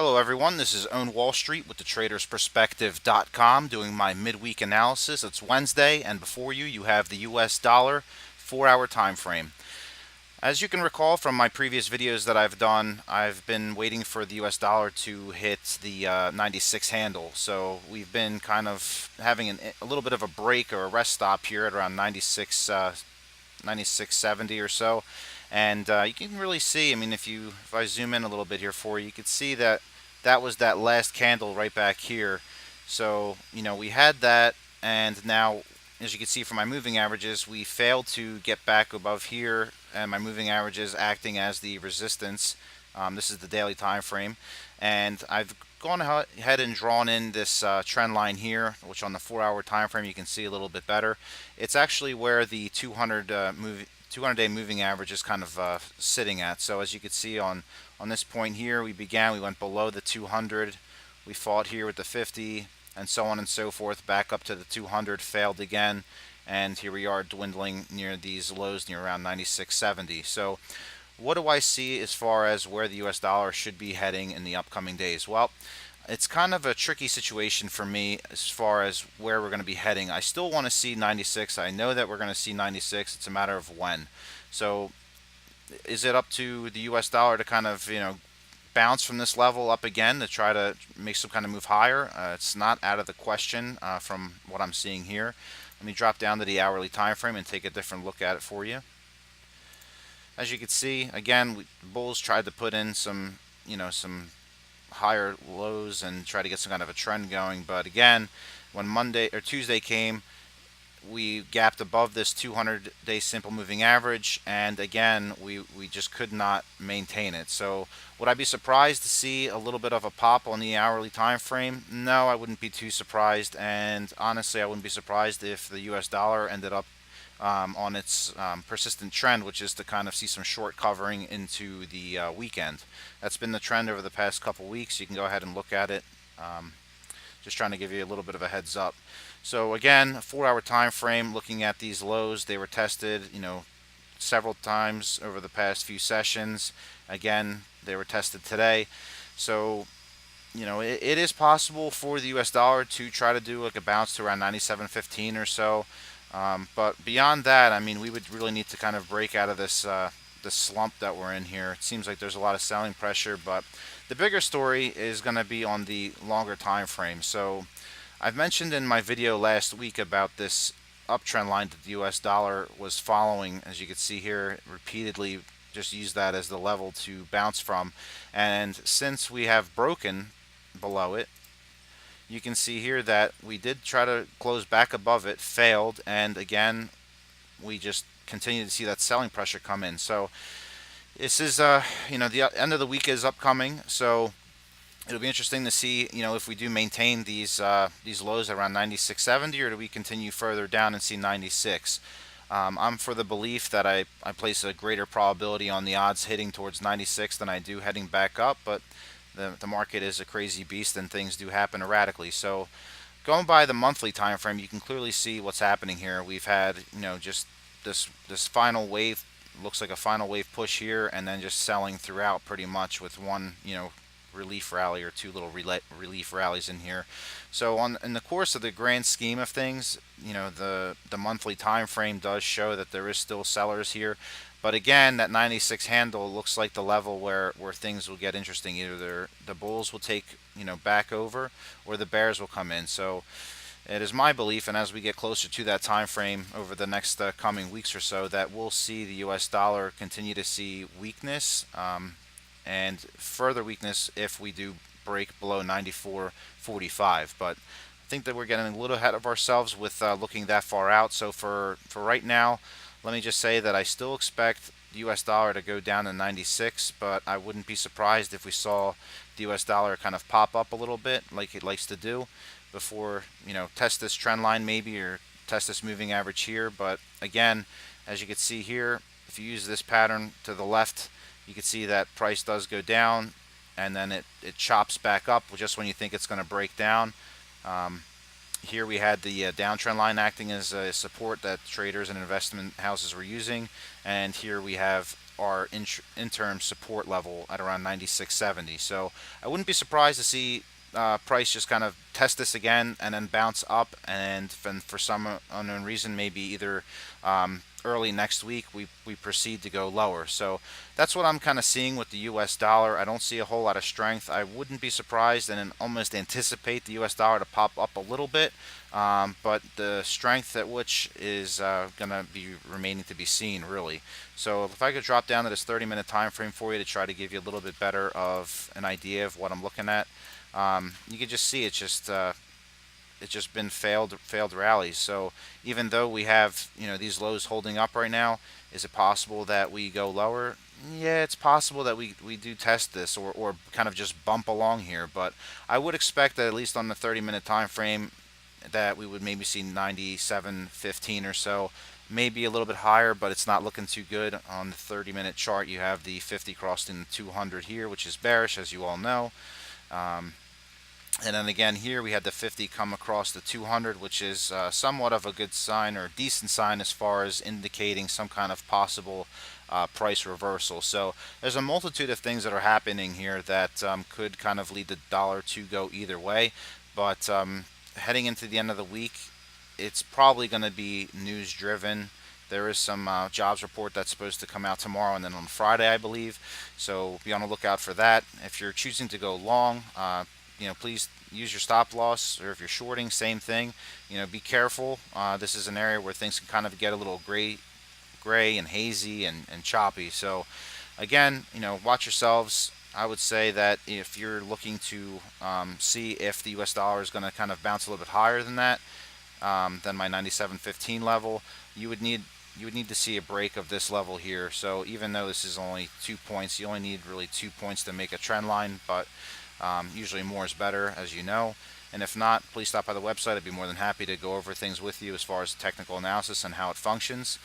Hello, everyone. This is Own Wall Street with the TradersPerspective.com doing my midweek analysis. It's Wednesday, and before you have the US dollar 4-hour time frame. As you can recall from my previous videos that I've done, I've been waiting for the US dollar to hit the 96 handle. So we've been kind of having a little bit of a break or a rest stop here at around 96, 96.70 or so. And you can really see, I mean, if I zoom in a little bit here for you, you could see that that was that last candle right back here. So, we had that, and now, as you can see from my moving averages, we failed to get back above here, and my moving averages acting as the resistance. This is the daily time frame, and I've gone ahead and drawn in this trend line here, which on the 4-hour time frame you can see a little bit better. It's actually where the 200-day moving average is kind of sitting at. So as you can see on this point here, we went below the 200, we fought here with the 50, and so on and so forth, back up to the 200, failed again, and here we are dwindling near these lows near around 96.70. So what do I see as far as where the US dollar should be heading in the upcoming days? Well, it's kind of a tricky situation for me as far as where we're going to be heading. I still want to see 96. I know that we're going to see 96. It's a matter of when. So, is it up to the US dollar to kind of, bounce from this level up again to try to make some kind of move higher? It's not out of the question from what I'm seeing here. Let me drop down to the hourly time frame and take a different look at it for you. As you can see, again, bulls tried to put in some higher lows and try to get some kind of a trend going. But again, when Monday or Tuesday came, we gapped above this 200-day simple moving average, and again, we just could not maintain it. So would I be surprised to see a little bit of a pop on the hourly time frame? No, I wouldn't be too surprised, and honestly, I wouldn't be surprised if the US dollar ended up on its persistent trend, which is to kind of see some short covering into the weekend. That's been the trend over the past couple weeks. You can go ahead and look at it. Just trying to give you a little bit of a heads up. So again, a 4-hour time frame. Looking at these lows, they were tested, several times over the past few sessions. Again, they were tested today. So it is possible for the U.S. dollar to try to do like a bounce to around 97.15 or so. But beyond that, I mean, we would really need to kind of break out of this slump that we're in here. It seems like there's a lot of selling pressure, but the bigger story is going to be on the longer time frame. So I've mentioned in my video last week about this uptrend line that the US dollar was following. As you can see here, repeatedly just use that as the level to bounce from. And since we have broken below it, you can see here that we did try to close back above it, failed, and again, we just continue to see that selling pressure come in. So this is, the end of the week is upcoming, so it'll be interesting to see, if we do maintain these lows around 96.70, or do we continue further down and see 96. I'm for the belief that I place a greater probability on the odds hitting towards 96 than I do heading back up, but the market is a crazy beast and things do happen erratically. So going by the monthly time frame, you can clearly see what's happening here. We've had, just this final wave, looks like a final wave push here, and then just selling throughout pretty much with one, relief rally or two little relief rallies in here. So in the course of the grand scheme of things, the monthly time frame does show that there is still sellers here. But again, that 96 handle looks like the level where things will get interesting. Either the bulls will take back over, or the bears will come in. So it is my belief, and as we get closer to that time frame over the next coming weeks or so, that we'll see the U.S. dollar continue to see weakness, and further weakness if we do break below 94.45. But I think that we're getting a little ahead of ourselves with looking that far out. So for right now, let me just say that I still expect the U.S. dollar to go down to 96, but I wouldn't be surprised if we saw the U.S. dollar kind of pop up a little bit like it likes to do before, test this trend line maybe, or test this moving average here. But again, as you can see here, if you use this pattern to the left, you can see that price does go down, and then it chops back up just when you think it's going to break down. Here we had the downtrend line acting as a support that traders and investment houses were using, and here we have our interim support level at around 96.70. So I wouldn't be surprised to see price just kind of test this again and then bounce up, and for some unknown reason, maybe either early next week we proceed to go lower. So that's what I'm kind of seeing with the US dollar. I don't see a whole lot of strength. I wouldn't be surprised and almost anticipate the US dollar to pop up a little bit, but the strength at which is going to be remaining to be seen, really. So if I could drop down to this 30-minute time frame for you to try to give you a little bit better of an idea of what I'm looking at, you can just see it's just been failed rallies. So even though we have these lows holding up right now, is it possible that we go lower? Yeah, it's possible that we do test this, or kind of just bump along here. But I would expect that at least on the 30-minute time frame that we would maybe see 97.15 or so, maybe a little bit higher, but it's not looking too good. On the 30-minute chart, you have the 50 crossing the 200 here, which is bearish, as you all know. And then again here we had the 50 come across the 200, which is somewhat of a good sign, or decent sign, as far as indicating some kind of possible price reversal. So there's a multitude of things that are happening here that could kind of lead the dollar to go either way. But heading into the end of the week, it's probably going to be news driven. There is some jobs report that's supposed to come out tomorrow and then on Friday, I believe. So be on the lookout for that. If you're choosing to go long, please use your stop loss, or if you're shorting, same thing. Be careful. This is an area where things can kind of get a little gray and hazy and choppy. So again, watch yourselves. I would say that if you're looking to see if the US dollar is going to kind of bounce a little bit higher than that, than my 97.15 level, you would need to see a break of this level here. So even though this is only 2 points, you only need really 2 points to make a trend line, but usually more is better, as you know. And if not, please stop by the website. I'd be more than happy to go over things with you as far as technical analysis and how it functions.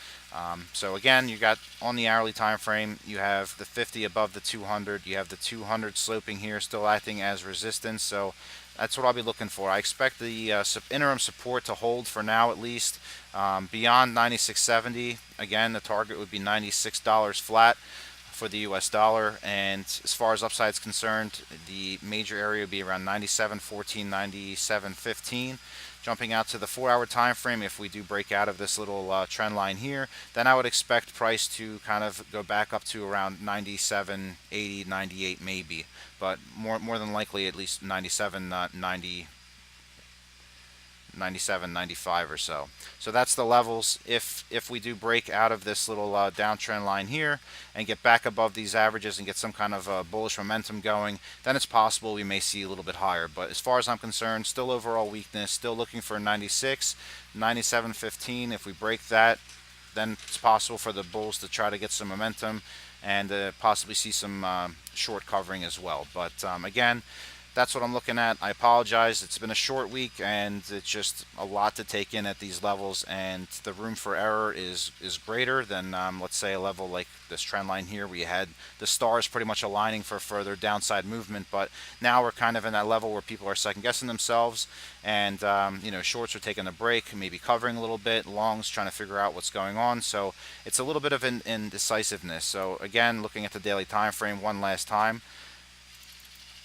So again, you got on the hourly time frame, you have the 50 above the 200. You have the 200 sloping here, still acting as resistance. So that's what I'll be looking for. I expect the interim support to hold for now, at least. Beyond 96.70, again, the target would be $96 flat for the US dollar, and as far as upside is concerned, the major area would be around 97.14, 97.15. Jumping out to the 4-hour time frame, if we do break out of this little trend line here, then I would expect price to kind of go back up to around 97.80, 98 maybe, but more than likely at least 97, 90. 97, 95 or so. So that's the levels. If we do break out of this little downtrend line here and get back above these averages and get some kind of bullish momentum going, then it's possible we may see a little bit higher. But as far as I'm concerned, still overall weakness, still looking for 96, 97.15. If we break that, then it's possible for the bulls to try to get some momentum and possibly see some short covering as well. But again, that's what I'm looking at. I apologize. It's been a short week, and it's just a lot to take in at these levels, and the room for error is greater than, let's say, a level like this trend line here. We had the stars pretty much aligning for further downside movement, but now we're kind of in that level where people are second-guessing themselves, and shorts are taking a break, maybe covering a little bit, longs trying to figure out what's going on. So it's a little bit of indecisiveness. So again, looking at the daily time frame one last time,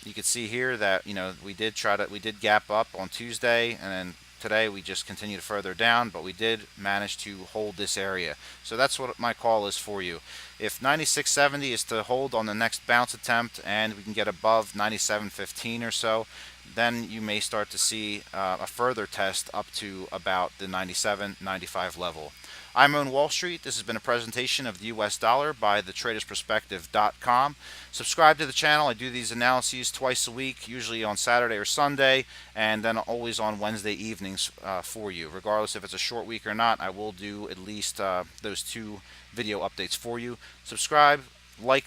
you can see here that we did gap up on Tuesday, and then today we just continued further down, but we did manage to hold this area. So that's what my call is for you. If 96.70 is to hold on the next bounce attempt and we can get above 97.15 or so, then you may start to see a further test up to about the 97.95 level. I'm on Wall Street. This has been a presentation of the US dollar by thetradersperspective.com. Subscribe to the channel. I do these analyses twice a week, usually on Saturday or Sunday, and then always on Wednesday evenings for you. Regardless if it's a short week or not, I will do at least those 2 video updates for you. Subscribe, like,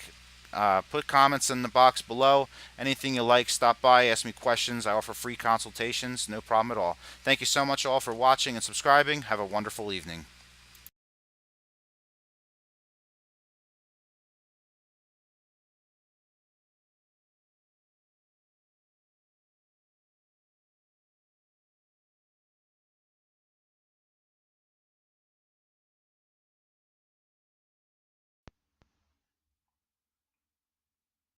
put comments in the box below. Anything you like, stop by, ask me questions. I offer free consultations, no problem at all. Thank you so much all for watching and subscribing. Have a wonderful evening.